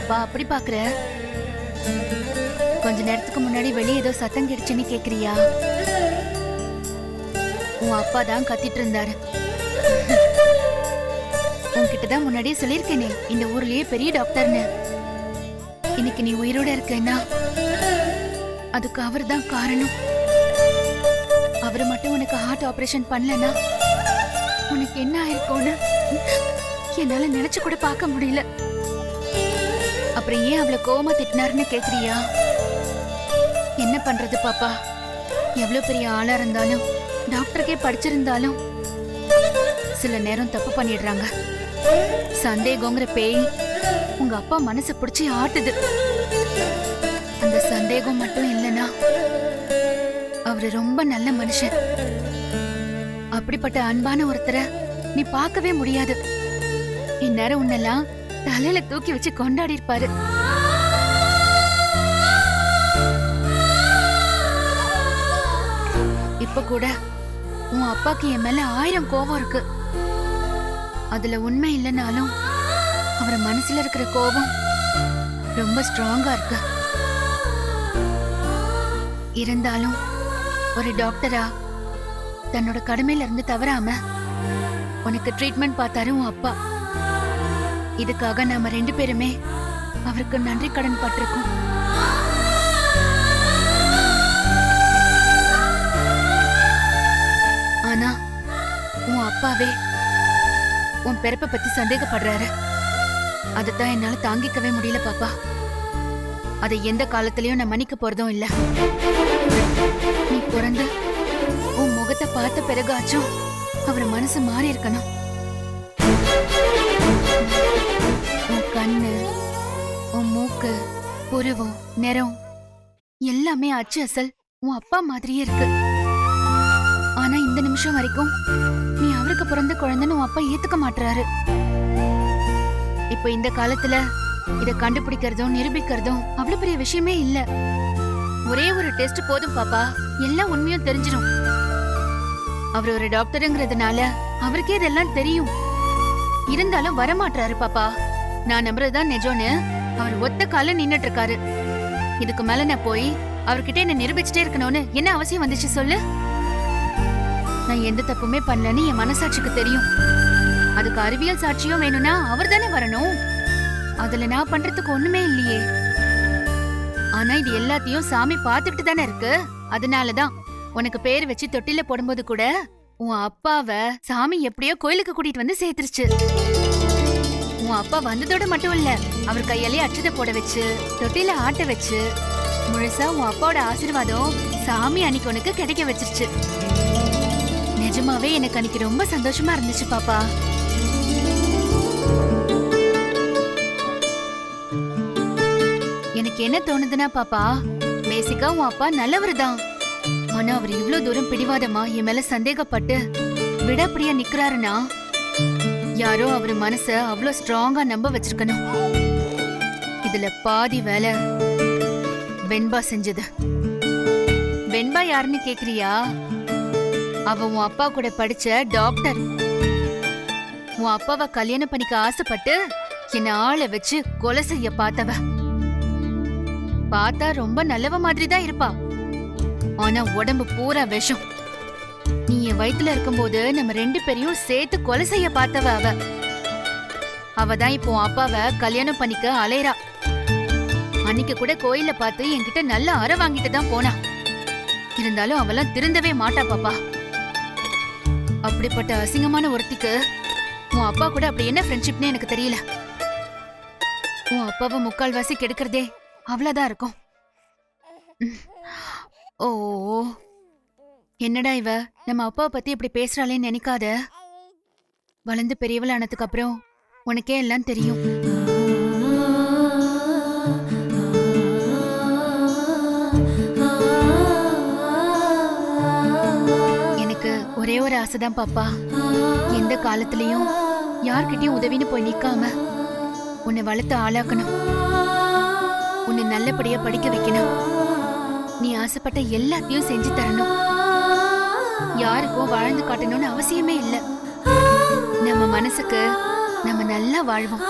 பாப்பா அப்படி பாக்குற? கொஞ்ச நேரத்துக்கு முன்னாடி வெளியே ஏதோ சத்தம் கிடைச்சுன்னு கேக்குறியா? உன் அப்பா தான் கத்திட்டு இருந்தாரு. உன்கிட்டதான் முன்னாடியே சொல்லிருக்கேனே, இந்த ஊர்லயே பெரிய டாக்டர்னு. இன்னைக்கு நீ உயிரோட இருக்கேன்னா அதுக்கு அவர் தான் காரணம். அவரு மட்டும் உனக்கு ஹார்ட் ஆபரேஷன் பண்ணலனா உனக்கு என்ன ஆயிருக்கும்னு என்னால நினைச்சு கூட பார்க்க முடியல. அப்புறம் ஏன் அவளை கோவமா திட்டினாருன்னு கேக்குறியா? என்ன பண்றது பாப்பா, எவ்வளவு பெரிய ஆளா இருந்தாலும் டாக்டருக்கே படிச்சிருந்தாலும் சில நேரம் தப்பு பண்ணிடுறாங்க. சந்தேகங்கிற பேய் உங்க அப்பா மனசை பிடிச்சி ஆட்டுது. அந்த சந்தேகம் மட்டும் இல்லைன்னா அவரு ரொம்ப நல்ல மனுஷன். அப்படிப்பட்ட அன்பான ஒருத்தரை நீ பார்க்கவே முடியாது. இந்நேரம் உன்னெல்லாம் தலையில தூக்கி வச்சு கொண்டாடி இருப்பாரு. இப்ப கூட உன் அப்பாக்கு என் மேல 1000 கோபம் இருக்கு. அதுல உண்மை இல்லைனாலும் அவர் மனசுல இருக்கிற கோபம் ரொம்ப ஸ்ட்ராங்கா இருக்கு. இருந்தாலும் ஒரு டாக்டரா தன்னோட கடமையில இருந்து தவறாம உனக்கு ட்ரீட்மெண்ட் பார்த்தாரு உன் அப்பா. இதுக்காக நாம 2 பேருமே அவருக்கு நன்றி கடன் பட்டிருக்கோம். ஆனா உன் அப்பாவே உன் பிறப்பை பத்தி சந்தேகப்படுறாரு. அதைத்தான் என்னால தாங்கிக்கவே முடியல பாப்பா. அதை எந்த காலத்திலயும் நான் மன்னிக்க போறதும் இல்ல. நீ பிறந்து உன் முகத்தை பார்த்த பிறகாச்சும் அவர் மனசு மாறி இருக்கணும். உன் கண்ணு, உன் மூக்கு, புருவம், நிறம் எல்லாமே அச்சு அசல் உன் அப்பா மாதிரியே இருக்கு. ஆனா இந்த நிமிஷம் வரைக்கும் நீ அவருக்கு பிறந்த குழந்தைன்னு உன் அப்பா ஏத்துக்க மாட்டாரு. இப்ப இந்த காலத்துல இத கண்டுபிடிக்கிறதும் நிரூபிக்கிறதும் அவ்வளவு பெரிய விஷயமே இல்ல. ஒரே ஒரு டெஸ்ட் போதும் பாப்பா, எல்லா உண்மையும் தெரிஞ்சிடும். அவர் ஒரு டாக்டருங்கிறதுனால அவருக்கே இதெல்லாம் தெரியும். இருந்தாலும் வரமாட்டாரு பாப்பா. நான் நம்புறதுதான் நிஜம்னு அவர் ஒத்த கால நின்னுட்டு இருக்காரு. இதுக்கு மேல நான் போய் அவர்கிட்ட என்ன நிரூபிச்சுட்டே இருக்கணும்னு என்ன அவசியம் வந்துச்சு சொல்லு? நான் எந்த தப்புமே பண்ணலன்னு என் மனசாட்சிக்கு தெரியும். அதுக்கு அறிவியல் சாட்சியும் வேணும்னா அவர் தானே வரணும். அதுல நான் பண்றதுக்கு ஒண்ணுமே இல்லையே. ஆனா இது எல்லாத்தையும் சாமி பாத்துக்கிட்டு தானே இருக்கு. அதனாலதான் உனக்கு பேர் வச்சு தொட்டில போடும்போது கூட உன் அப்பாவை சாமி எப்படியோ கோயிலுக்கு கூட்டிட்டு வந்து சேர்த்துருச்சு. உன் அப்பா வந்ததோட மட்டும் இல்ல, அவர் கையாலே அச்சதை போட வச்சு தொட்டில ஆட்ட வச்சு முழுசா உன் அப்பாவோட ஆசீர்வாதம் சாமி அன்னைக்கு உனக்கு கிடைக்க வச்சிருச்சு. நிஜமாவே எனக்கு அன்னைக்கு ரொம்ப சந்தோஷமா இருந்துச்சு பாப்பா. எனக்கு என்ன தோணுதுன்னா பாப்பா, பேசிக்கா உன் அப்பா நல்லவர் தான். ஆனா அவர் இவ்ளோ தூரம் பிடிவாதமா என் மேல சந்தேகப்பட்டு விடாப்பிடியா நிக்கிறாருன்னா யாரோ அவர் மனச அவ்ளோ ஸ்ட்ராங்கா நம்ப வச்சிருக்கணும். இதுல பாதி வேலை வெண்பா செஞ்சது. வெண்பா யாருன்னு கேக்குறியா? அவ உன் அப்பா கூட படிச்ச டாக்டர். உன் அப்பாவை கல்யாணம் பண்ணிக்க ஆசைப்பட்டு என்ன ஆளை வச்சு கொலை செய்ய பார்த்தவ. பார்த்தா ரொம்ப நல்லவ மாதிரி தான் இருப்பா. ஆனா உடம்பு பூரா விஷம். நீ என் வயித்துல இருக்கும்போது நம்ம 2 பேரையும் சேர்த்து கொலை செய்ய பார்த்தவ அவ. அவதான் இப்போ அப்பாவை கல்யாணம் பண்ணிக்க அலையறா. அன்னைக்கு கூட கோயில பார்த்து என்கிட்ட நல்ல அற வாங்கிட்டு தான் போனா. இருந்தாலும் அவெல்லாம் திருந்தவே மாட்டா பாப்பா. அப்படிப்பட்ட அசிங்கமான ஒருத்திக்கு உன் அப்பா கூட அப்படி என்ன ஃப்ரெண்ட்ஷிப்னு எனக்கு தெரியல. உன் அப்பாவை முக்கால்வாசி கெடுக்கிறதே அவ்வளவுதான் இருக்கும். ஓ, என்னடா இவ நம்ம அப்பாவை பத்தி இப்படி பேசுறாளேன்னு நினைக்காத. வளர்ந்து பெரியவளானதுக்கு அப்புறம் உனக்கே எல்லாம் தெரியும். எனக்கு ஒரே ஒரு ஆசைதான் பாப்பா. எந்த காலத்திலயும் யார்கிட்டயும் உதவின்னு போய் நிக்காம உன்னை வளர்த்து ஆளாக்கணும். உன்னை நல்லபடியா படிக்க வைக்கணும். நீ ஆசைப்பட்ட எல்லாத்தையும் செஞ்சு தரணும். யாருக்கும் வாழ்ந்து காட்டணும்னு அவசியமே இல்லை. நம்ம மனசுக்கு நம்ம நல்லா வாழ்வோம்.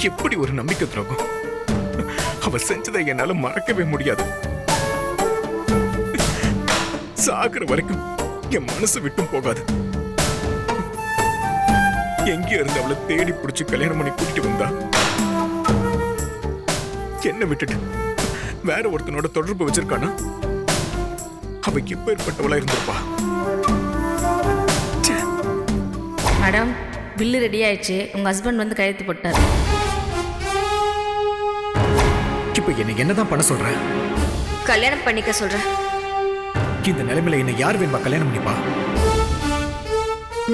எப்படி ஒரு நம்பிக்கை துரோகம்! அவ செஞ்சதை என்னால மறக்கவே முடியாது. சாகுற வரைக்கும் என் மனசு விட்டும் போகாது. எங்க இருந்து அவளை தேடி பிடிச்சு கல்யாணம் பண்ணி கூட்டிட்டு வந்தா, என்ன விட்டுட்டு வேற ஒருத்தனோட தொடர்பு வச்சிருக்கானா? அவ எப்பேற்பட்டவளா இருந்திருப்பா. மேடம், பில்லு ரெடி ஆயிடுச்சு. உங்க ஹஸ்பண்ட் வந்து கையெழுத்து போட்டார். இப்ப என்ன என்னதான் பண்ண சொல்ற? கல்யாணம் பண்ணிக்க சொல்றேன். இந்த நிலைமையில என்ன யார் வேணுமா கல்யாணம் பண்ணிப்பா?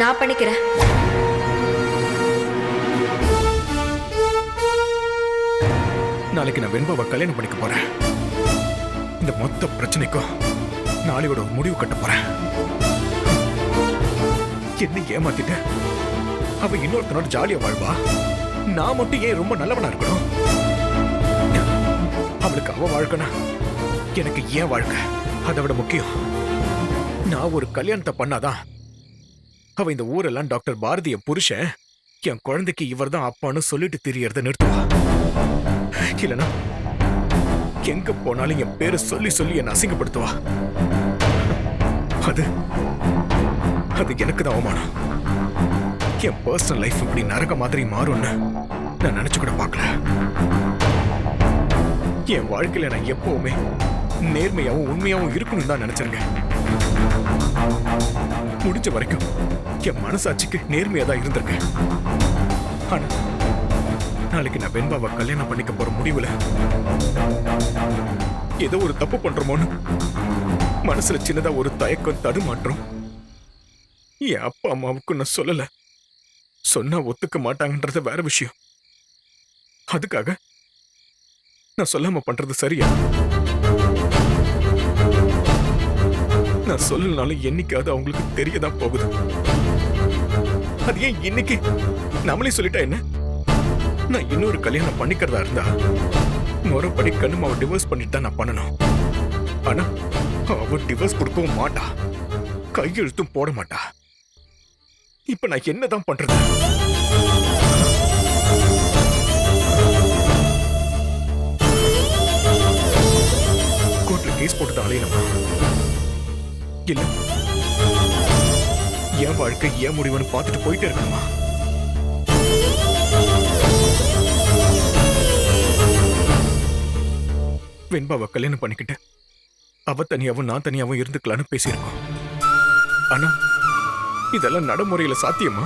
நான் பண்ணிக்கிறேன். நாளைக்கு நான் வெண்பாவை கல்யாணம் பண்ணிக்க போறேன். இந்த மொத்த பிரச்சனைக்கும் நாளையோட ஒரு முடிவு கட்ட போறேன். என்ன ஏமாத்திட்ட அவ இன்னொருத்தனோட ஜாலியா வாழ்வா, நான் மட்டும் ஏன் ரொம்ப நல்லவனா இருக்கணும்? அவளுக்கு அவ வாழ்க்கைனா எனக்கு ஏன் வாழ்க்கை அதை விட முக்கியம். நான் ஒரு கல்யாணத்தை பண்ணாதான் அவ இந்த ஊரெல்லாம் டாக்டர் பாரதிய புருஷன் என் குழந்தைக்கு இவர் தான் அப்பான்னு சொல்லிட்டு திரியறத நிறுத்துவா. இல்லனா எங்க போனாலும் என் பேரை சொல்லி சொல்லி என்ன அசிங்கப்படுத்துவா. அது அது எனக்கு தான் அவமானம். என் பர்சனல் லைஃப் இப்படி நரக மாதிரி மாறும்னு நான் நினைச்சு கூட பார்க்கல. என் வாழ்க்கையில நான் எப்பவுமே நேர்மையாவும் உண்மையாவும் இருக்கணும் தான் நினைச்சிருக்கேன். முடிஞ்ச வரைக்கும் என் மனசாட்சிக்கு நேர்மையா தான் இருந்திருக்கேன். ஆனா நாளைக்கு நான் வெண்பாவை கல்யாணம் பண்ணிக்க போற முடிவுல ஏதோ ஒரு தப்பு பண்றோமோன்னு மனசுல சின்னதா ஒரு தயக்கம் தடுமாற்றம். என் அப்பா அம்மாவுக்கு நான் சொல்லல, சொன்னா ஒத்துக்க மாட்டாங்கன்றது வேற விஷயம். அதுக்காக நான் சொல்லாம பண்றது சரியா? நான் சொல்லலனாலும் என்னைக்காவது அவங்களுக்கு தெரியதான் போகுது. அது ஏன் இன்னைக்கு நம்மளே சொல்லிட்டா என்ன? நான் இன்னொரு கல்யாணம் பண்ணிக்கிறதா இருந்தா முறைப்படி கண்ணும் அவ டிவோர்ஸ் பண்ணிட்டு தான் நான் பண்ணணும். ஆனா அவ டிவோர்ஸ் கொடுக்கவும் மாட்டா, கையெழுத்தும் போட மாட்டா. இப்ப நான் என்னதான் பண்றது? கோர்ட்ல கேஸ் போட்டு அலையணுமா? இல்ல என் வாழ்க்கை ஏன் முடிவுன்னு பார்த்துட்டு போயிட்டே இருக்கணுமா? வெண்பாவை கல்யாணம் பண்ணிக்கிட்டு அவ தனியாவும் நான் தனியாவும் இருந்துக்கலான்னு பேசியிருக்கோம். ஆனா இதெல்லாம் நடைமுறையில சாத்தியமா?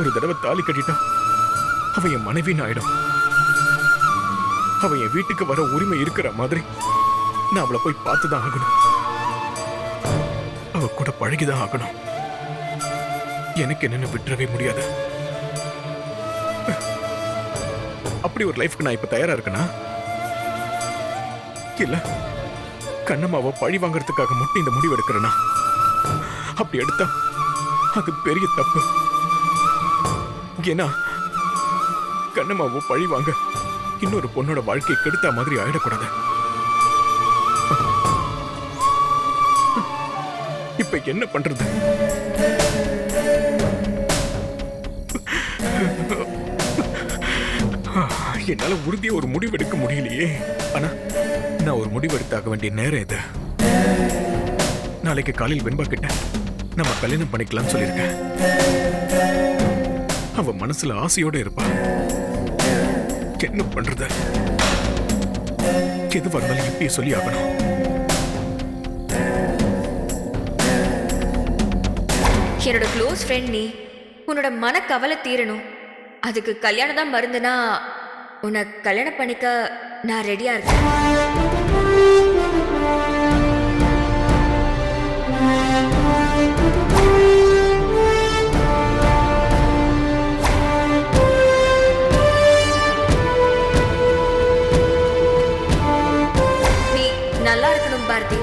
ஒரு தடவை தாலி கட்டிட்டா அவ என் மனைவின்னு ஆயிடும். அவ என் வீட்டுக்கு வர உரிமை இருக்கிற மாதிரி நான் அவளை போய் பார்த்துதான் ஆகணும். அவ கூட பழகிதான் ஆகணும். எனக்கு என்னன்னு விட்டுறவே முடியாது. அப்படி ஒரு லைஃப்க்கு நான் இப்ப தயாரா இருக்கேனா? இல்ல கண்ணம்மாவை பழி வாங்கறதுக்காக மட்டும் இந்த முடிவு எடுக்கிறேனா? அப்படி எடுத்தா அது பெரிய தப்பு. ஏன்னா கண்ணம்மாவை பழி வாங்க இன்னொரு பொண்ணோட வாழ்க்கையை கெடுத்த மாதிரி ஆயிடக்கூடாது. இப்ப என்ன பண்றது? என்னால உறுதியா ஒரு முடிவு எடுக்க முடியலையே. ஆனா நான் ஒரு முடிவு எடுத்தாக வேண்டிய நேரம் இது. நாளைக்கு காலையில் வெண்பா கிட்ட நம்ம கல்யாணம் பண்ணிக்கலாம்னு சொல்லியிருக்கேன். அவ மனசுல ஆசையோட இருப்பா. என்ன பண்றது? எது வந்தாலும் இப்பயே சொல்லி ஆகணும். என்னோட க்ளோஸ் ஃப்ரெண்ட் நீ. உன்னோட மனக்கவலை தீரணும். அதுக்கு கல்யாணம் தான் மருந்துனா உன்னை கல்யாணம் பண்ணிக்க நான் ரெடியா இருக்கேன். நீ நல்லா இருக்கணும் பாரதி.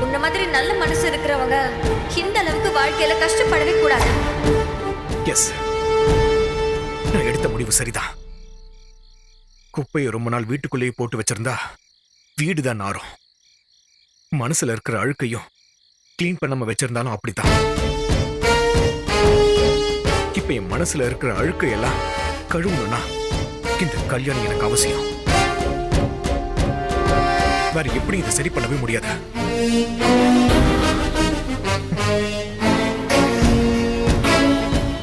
உன்ன மாதிரி நல்ல மனசு இருக்கிறவங்க இந்த அளவுக்கு வாழ்க்கையில கஷ்டப்படவே கூடாது. எஸ், நான் எடுத்த முடிவு சரிதான். குப்பையை ரொம்ப நாள் வீட்டுக்குள்ளேயே போட்டு வச்சிருந்தா வீடுதான் நாரும். மனசுல இருக்கிற அழுக்கையும் கிளீன் பண்ணாம வச்சிருந்தாலும் அப்படித்தான். இப்ப என் மனசுல இருக்கிற அழுக்கையெல்லாம் கழுவணும்னா இந்த கல்யாணம் எனக்கு அவசியம். வேற எப்படி இதை சரி பண்ணவே முடியாது.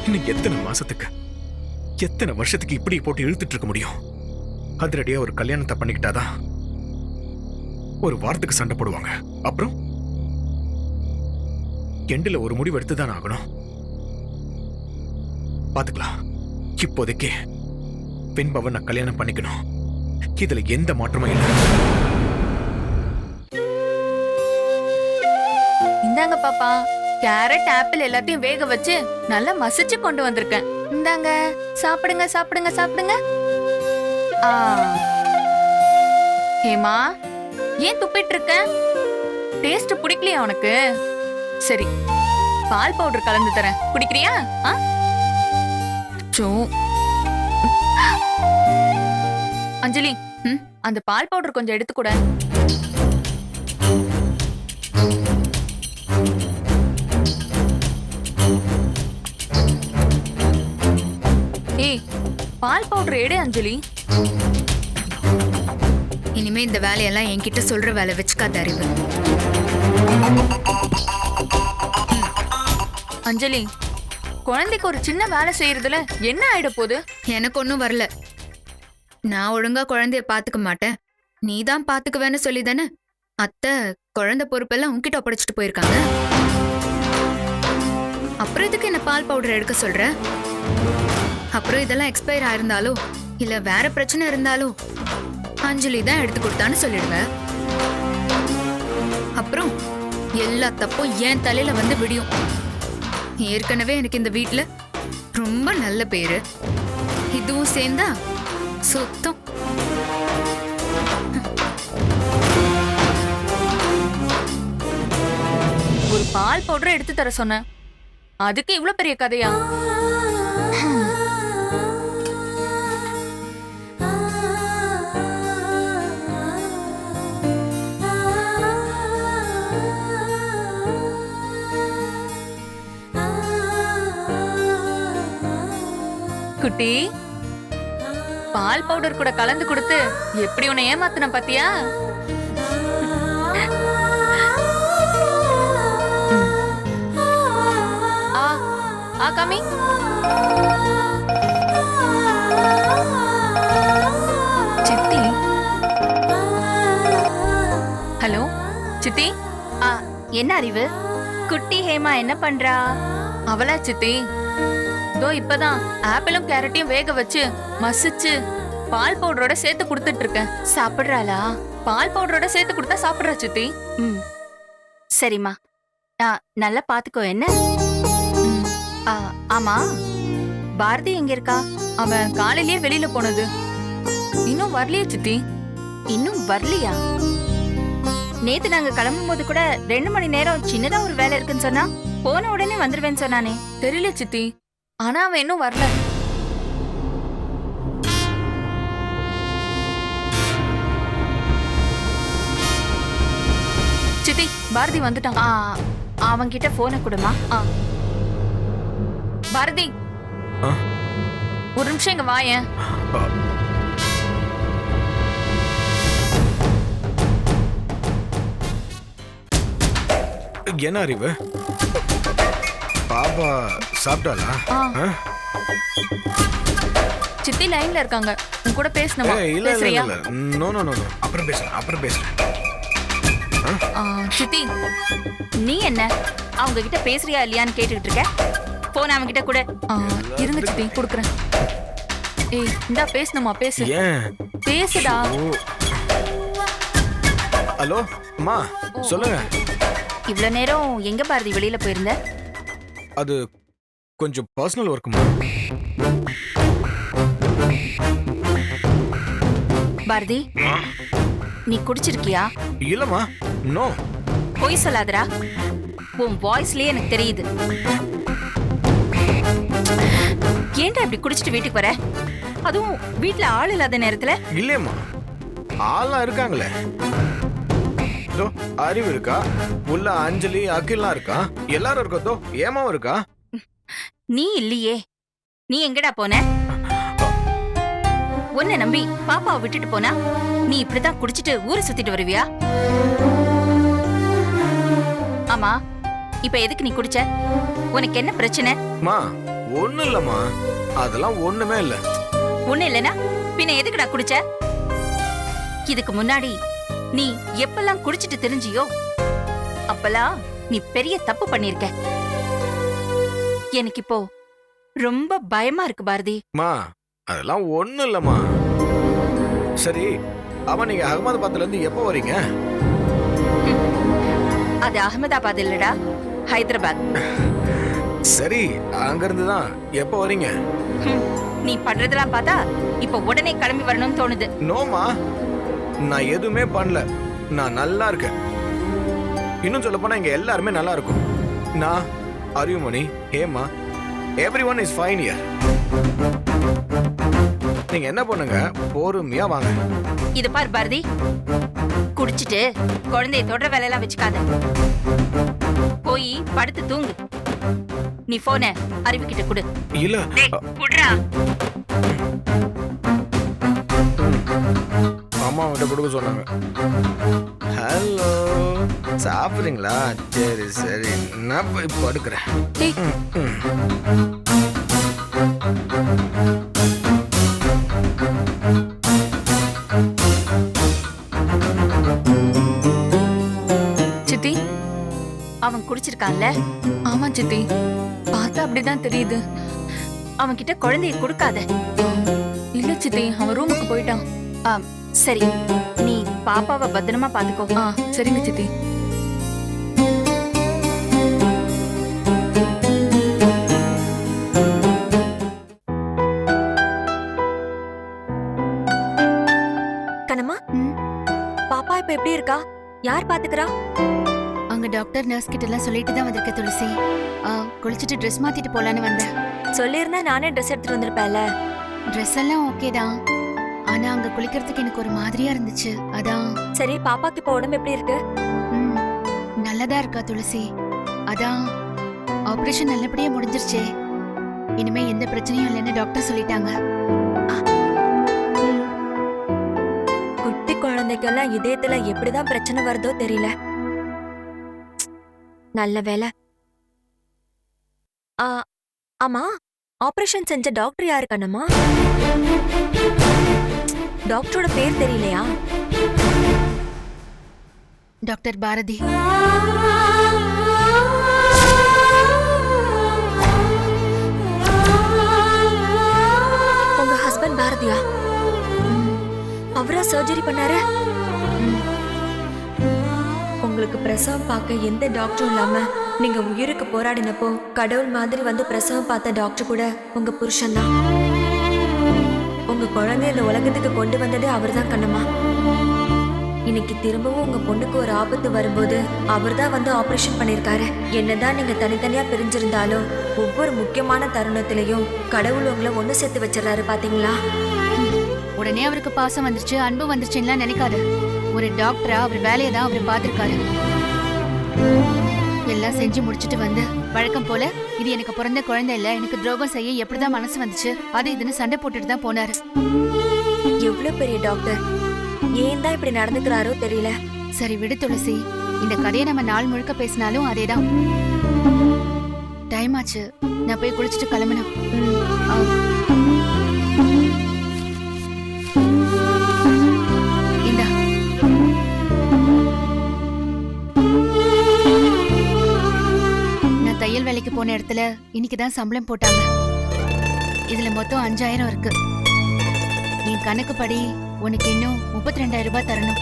இன்னும் எத்தனை மாசத்துக்கு, எத்தனை வருஷத்துக்கு இப்படி போட்டு இழுத்துட்டு இருக்க முடியும்? அதிரடியா ஒரு கல்யாணத்தை பண்ணிக்கிட்டாதான் ஒரு வாரத்துக்கு சண்டை போடுவாங்க. அப்புறம் எண்டுல ஒரு முடிவு எடுத்துதான் ஆகணும். பாத்துக்கலாம். இப்போதைக்கு பின்பவன் நான் கல்யாணம் பண்ணிக்கணும். இதுல எந்த மாற்றமும் இல்லை. இந்தாங்க பாப்பா, கேரட் ஆப்பிள் எல்லாத்தையும் வேக வச்சு நல்லா மசிச்சு கொண்டு வந்திருக்கேன். இந்தாங்க, சாப்பிடுங்க சாப்பிடுங்க சாப்பிடுங்க. ஹேமா, ஏன் துப்பிட்டு இருக்க? டேஸ்ட் பிடிக்கலையா உனக்கு? சரி, பால் பவுடர் கலந்து தரேன், குடிக்கிறியா? அஞ்சலி, அந்த பால் பவுடர் கொஞ்சம் எடுத்துக்கூட. ஏய், பால் பவுடர் எடு அஞ்சலி. இனிமே இந்த வேலையெல்லாம் என்கிட்ட சொல்ற வேலை வச்சுக்காத அறிவு. அஞ்சலி, குழந்தைக்கு ஒரு சின்ன வேலை செய்யறதுல என்ன ஆயிட போகுது? எனக்கு ஒன்றும் வரல. நான் ஒழுங்கா குழந்தைய பாத்துக்க மாட்டேன், நீ தான் பாத்துக்குவேன்னு சொல்லி தானே அத்தை குழந்தை பொறுப்பெல்லாம் உன்கிட்ட ஒப்படைச்சிட்டு போயிருக்காங்க. அப்புறம் இதுக்கு என்ன பால் பவுடர் எடுக்க சொல்ற? அப்புறம் இதெல்லாம் எக்ஸ்பயர் ஆயிருந்தாலோ இல்ல வேற பிரச்சனை இருந்தாலோ அஞ்சலி தான் எடுத்து கொடுத்தான்னு சொல்லிடுவேன். அப்புறம் எல்லா தப்பும் என் தலையில வந்து விடியும். ஏற்கனவே எனக்கு இந்த வீட்ல ரொம்ப நல்ல பேரு, இதுவும் சேர்ந்தா சுத்தம். ஒரு பால் பவுடர் எடுத்து தர சொன்ன, அதுக்கு இவ்ளோ பெரிய கதையா? குட்டி, பால் பவுடர் கூட கலந்து கொடுத்து எப்படி உன்னை ஏமாத்தின பாத்தியா? காமி. சித்தி. ஹலோ சித்தி. என்ன அறிவு? குட்டி ஹேமா என்ன பண்றா? அவளா சித்தி, இதோ இப்பதான் ஆப்பிளும் கேரட்டையும் வேக வச்சு மசிச்சு பால் பவுடரோட சேர்த்து கொடுத்துட்டு இருக்கேன். சாப்பிடுறாளா? பால் பவுடரோட சேர்த்து கொடுத்தா சாப்பிடுறா சித்தி. சரிம்மா, நல்லா பாத்துக்கோ என்ன. ஆமா, பாரதி எங்க இருக்கா? அவன் காலையிலேயே வெளியில போனது, இன்னும் வரலையே சித்தி. இன்னும் வரலையா? நேத்து நாங்க கிளம்பும் போது கூட 2 மணி நேரம் சின்னதா ஒரு வேலை இருக்குன்னு சொன்னா போன உடனே வந்துருவேன்னு சொன்னானே. தெரியல சித்தி, ஆனா அவன் இன்னும் வரல. சித்தி, பாரதி வந்துட்டான். அவன்கிட்ட போனை கொடுமா. பாரதி, ஒரு நிமிஷம் இங்க வாயேன். என்ன அறிவு? பாப்பா சாப்பிட்டாளா? சித்தி லைன்ல இருக்காங்க, உன் கூட பேசணுமா? இல்ல இல்ல இல்ல, நோ நோ நோ, அப்புறம் பேசுறேன். சித்தி, நீ என்ன அவங்க கிட்ட பேசுறியா இல்லையான்னு கேட்டுக்கிட்டு இருக்க? போன் அவங்க கிட்ட கூட. இருங்க சித்தி, கொடுக்குறேன். ஏய், இந்தா பேசணுமா? பேசு. ஏன்? பேசுடா. ஹலோ அம்மா, சொல்லுங்க. இவ்வளவு நேரம் எங்க பாரதி வெளியில போயிருந்த? அது கொஞ்சம் பர்சனல் ஒர்க்குமா. பாரதி, நீ குடிச்சிருக்கியா? இல்லம்மா, நோ. பொய் சொல்லாதடா, உன் வாய்ஸ்லயே எனக்கு தெரியுது. ஏன்டா இப்படி குடிச்சிட்டு வீட்டுக்கு வர? அதுவும் வீட்ல ஆள் இல்லாத நேரத்துல? இல்லையம்மா, ஆள்லாம் இருக்காங்களே. அறிவு இருக்கா, உள்ள அஞ்சலி அகில்லாம் இருக்கா, எல்லாரும் இருக்கோ, ஏமாவும் இருக்கா. நீ இல்லையே. நீ எங்கடா போன? உன்னை நம்பி பாப்பாவை விட்டுட்டு போனா நீ இப்படிதான் குடிச்சிட்டு ஊரை சுத்திட்டு வருவியா? ஆமா, இப்ப எதுக்கு நீ குடிச்ச? உனக்கு என்ன பிரச்சனை? மா ஒண்ணு இல்லம்மா, அதெல்லாம் ஒண்ணுமே இல்ல. ஒண்ணு இல்லனா பின்ன எதுக்குடா குடிச்ச? இதுக்கு முன்னாடி நீ எப்பெல்லாம் குடிச்சிட்டு தெரிஞ்சியோ அப்பெல்லாம் நீ பெரிய தப்பு பண்ணிருக்க. எனக்கு இப்போ ரொம்ப பயமா இருக்கு பாரதி. மா அதெல்லாம் ஒண்ணு இல்லம்மா. சரி, ஆமா, நீங்க அகமதாபாத்ல இருந்து எப்போ வரீங்க? அது அகமதாபாத் இல்லடா, ஹைதராபாத். சரி, அங்க இருந்து தான் எப்போ வரீங்க? நீ பண்றதெல்லாம் பார்த்தா இப்ப உடனே கிளம்பி வரணும்னு தோணுது. நோமா, நான் எதுவுமே பண்ணல. நான் நல்லா இருக்கேன். இன்னும் சொல்ல போனா இங்க எல்லாருமே நல்லா இருக்கும். நான், Ariyumani, Hema, everyone is fine here. நீங்க என்ன பண்ணுங்க, பொறுமையா வாங்க. இது பார் பாரதி, குடிச்சிட்டு குழந்தைய தொடர வேலையெல்லாம் வச்சுக்காத. போய் படுத்து தூங்கு. நீ போன அறிவிக்கிட்ட குடு. இல்ல, குடுறா. அம்மா கிட்ட கொடுக்க சொன்னாங்க. ஹலோ, சாப்பிடுறீங்களா? சரி சரி, நான் போய் படுக்கிறேன். சித்தி, அவன் குடிச்சிருக்கான்ல? ஆமா சித்தி, பார்த்தா அப்படிதான் தெரியுது. அவன் கிட்ட குழந்தைய கொடுக்காத. இல்ல சித்தி, அவன் ரூமுக்கு போயிட்டான். சரி, நீ பாப்பாவை பத்திரமா பாத்துக்கோ. சரிங்க சித்தி. கண்ணம்மா, பாப்பா இப்ப எப்படி இருக்கா? யார் பாத்துக்கிறா? அங்க டாக்டர் நர்ஸ் கிட்ட எல்லாம் சொல்லிட்டு தான் வந்திருக்க துளசி. குளிச்சிட்டு ட்ரெஸ் மாத்திட்டு போலான்னு வந்தேன். சொல்லிருந்தா நானே ட்ரெஸ் எடுத்துட்டு வந்திருப்பேன்ல. ட்ரெஸ் எல்லாம் ஓகே தான், ஆனா அங்க குளிக்கிறதுக்கு எனக்கு ஒரு மாதிரியா இருந்துச்சு. அதான். சரி, பாப்பாக்கு இப்ப உடம்பு எப்படி இருக்கு? நல்லதா இருக்கா துளசி. அதான் ஆபரேஷன் நல்லபடியா முடிஞ்சிருச்சே. இனிமே எந்த பிரச்சனையும் இல்லைன்னு டாக்டர் சொல்லிட்டாங்க. குட்டி குழந்தைக்கெல்லாம் இதயத்துல எப்படிதான் பிரச்சனை வருதோ தெரியல. நல்ல வேலை. ஆமா, ஆபரேஷன் செஞ்ச டாக்டர் யாரு கண்ணம்மா? டாக்டரோட பேர் தெரியலையா? டாக்டர் பாரதி. உங்க ஹஸ்பண்ட் பாரதியா? அவரா சர்ஜரி பண்ணாரு? உங்களுக்கு பிரசவம் பார்க்க எந்த டாக்டரும் இல்லாம நீங்க உயிருக்கு போராடினப்போ கடவுள் மாதிரி வந்து பிரசவம் பார்த்த டாக்டர் கூட உங்க புருஷன் தான். உங்க குழந்தை இந்த உலகத்துக்கு கொண்டு வந்தது அவர்தான் கண்ணம்மா. இன்னைக்கு திரும்பவும் உங்க பொண்ணுக்கு ஒரு ஆபத்து வரும்போது அவர்தான் வந்து ஆபரேஷன் பண்ணிருக்காரு. என்னதான் நீங்க தனித்தனியா பிரிஞ்சிருந்தாலும் ஒவ்வொரு முக்கியமான தருணத்திலையும் கடவுள் உங்களை ஒண்ணு சேர்த்து வச்சிடறாரு. பாத்தீங்களா? உடனே அவருக்கு பாசம் வந்துருச்சு, அன்பு வந்துருச்சுன்னா நினைக்காது. ஒரு டாக்டரா அவர் வேலையை தான் அவர் பார்த்திருக்காரு. எல்லாம் செஞ்சு முடிச்சிட்டு வந்து வழக்கம் போல இது எனக்கு பிறந்த குழந்தை இல்ல, எனக்கு துரோகம் செய்ய எப்படிதான் மனசு வந்துச்சு, அது இதுன்னு சண்டை போட்டுட்டு தான் போனாரு. எவ்வளவு பெரிய டாக்டர், ஏன் தான் இப்படி நடந்துக்கிறாரோ தெரியல. சரி விடு துளசி, இந்த கதையை நம்ம நாள் முழுக்க பேசினாலும் அதேதான். டைம் ஆச்சு, நான் போய் குளிச்சுட்டு கிளம்பணும். இந்தா. நான் தையல் வேலைக்கு போன இடத்துல இன்னைக்குதான் சம்பளம் போட்டாங்க. இதுல மொத்தம் 5000 இருக்கு. என் கணக்குப்படி உனக்கு இன்னும் 32,000 ரூபாய் தரணும்.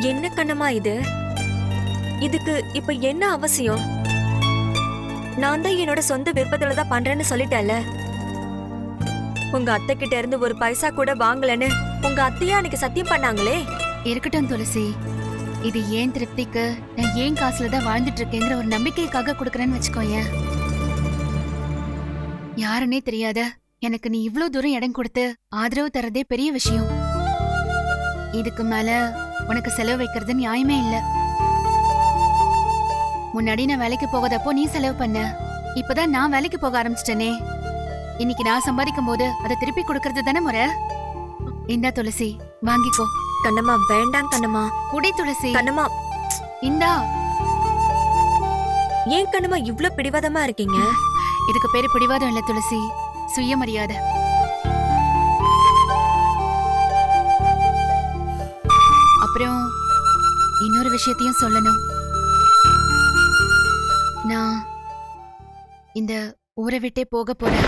என்ன கண்ணம்மா இது? இதுக்கு இப்ப என்ன அவசியம்? நான் தான் என்னோட சொந்த விருப்பத்துல தான் பண்றேன்னு சொல்லிட்டேன்ல. உங்க அத்தை கிட்ட இருந்து ஒரு பைசா கூட வாங்கலன்னு உங்க அத்தையா அன்னைக்கு சத்தியம் பண்ணாங்களே. இருக்கட்டும் துளசி, இது ஏன் திருப்திக்கு நான் ஏன் காசுல தான் வாழ்ந்துட்டு இருக்கேங்கிற ஒரு நம்பிக்கைக்காக கொடுக்கறேன்னு வச்சுக்கோயேன். யாருன்னே தெரியாத எனக்கு நீ இவ்ளோ தூரம் இடம் கொடுத்து ஆதரவு தரதே பெரிய விஷயம். இதுக்கு மேல உனக்கு செலவு வைக்கிறது நியாயமே இல்ல. முன்னாடி நான் வேலைக்கு போகாதப்போ நீ செலவு பண்ண, இப்பதான் நான் வேலைக்கு போக ஆரம்பிச்சிட்டேனே. இன்னைக்கு நான் சம்பாதிக்கும் போது அதை திருப்பி கொடுக்கறது தானே முறை. இந்தா துளசி, வாங்கிக்கோ. கண்ணம்மா வேண்டாம் கண்ணம்மா. குடி துளசி. கண்ணம்மா இந்தா. ஏன் கண்ணம்மா இவ்ளோ பிடிவாதமா இருக்கீங்க? இதுக்கு பேரு பிடிவாதம் இல்ல துளசி, சுயமரியாதை. அப்புறம் இன்னொரு விஷயத்தையும் சொல்லணும். நான் இந்த ஊரை விட்டே போக போறேன்.